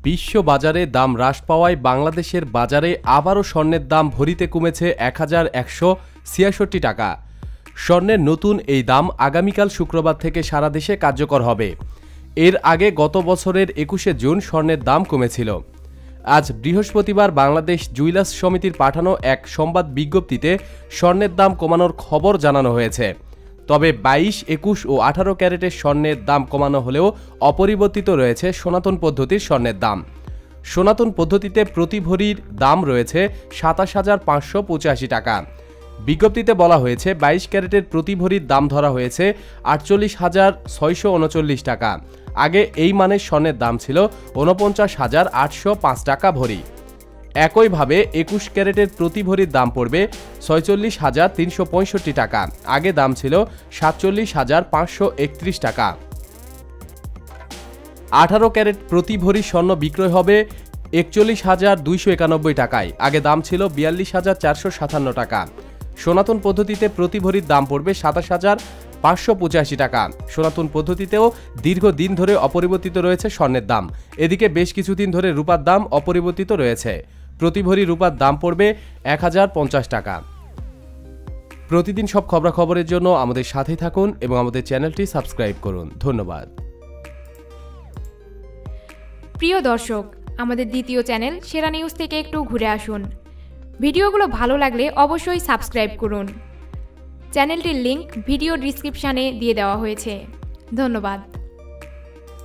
বিশ্ব বাজারে দাম হ্রাস পাওয়ায় বাংলাদেশের বাজারে আবারও স্বর্ণের দাম ভরিতে কমেছে ১,১৬৬ টাকা। স্বর্ণের নতুন এই দাম আগামীকাল শুক্রবার থেকে সারা দেশে কার্যকর হবে। এর আগে গত বছরের ২১শে জুন স্বর্ণের দাম কমেছিল। আজ বৃহস্পতিবার বাংলাদেশ জুয়েলার্স সমিতির পাঠানো এক সংবাদ বিজ্ঞপ্তিতে স্বর্ণের দাম কমানোর খবর জানানো হয়েছে। তবে ২২, ২১ ও ১৮ ক্যারেটের স্বর্ণের দাম কমানো হলেও অপরিবর্তিত রয়েছে সনাতন পদ্ধতির স্বর্ণের দাম। সনাতন পদ্ধতিতে প্রতি ভরির দাম রয়েছে ২৭,৫৮৫ টাকা। বিজ্ঞপ্তিতে বলা হয়েছে ২২ ক্যারেটের প্রতি ভরির দাম ধরা হয়েছে ৪৮,৬৩৯ টাকা। আগে এই মানের স্বর্ণের দাম ছিল ৪৯,৮০৫ টাকা ভরি। একইভাবে ২১ ক্যারেটের প্রতি ভরির দাম পড়বে ৪৬,৩৬৫ টাকা। আগে দাম ছিল ৪৭,৫৩১ টাকা। ১৮ ক্যারেট প্রতি ভরি স্বর্ণ বিক্রয় হবে ৪১,২৯১ টাকায়। আগে দাম ছিল ৪২,৪৫৭ টাকা। সনাতন পদ্ধতিতে প্রতি ভরির দাম পড়বে ২৭,৫৮৫ টাকা। সনাতন পদ্ধতিতেও দীর্ঘদিন ধরে অপরিবর্তিত রয়েছে স্বর্ণের দাম। এদিকে বেশ কিছুদিন ধরে রূপার দাম অপরিবর্তিত রয়েছে। প্রতি ভরি রূপার দাম পড়বে ১,০৫০ টাকা। প্রতিদিন সব খবরাখবরের জন্য আমাদের সাথেই থাকুন এবং আমাদের চ্যানেলটি সাবস্ক্রাইব করুন। ধন্যবাদ। প্রিয় দর্শক, আমাদের দ্বিতীয় চ্যানেল সেরা নিউজ থেকে একটু ঘুরে আসুন। ভিডিওগুলো ভালো লাগলে অবশ্যই সাবস্ক্রাইব করুন। চ্যানেলটির লিংক ভিডিও ডিসক্রিপশানে দিয়ে দেওয়া হয়েছে। ধন্যবাদ।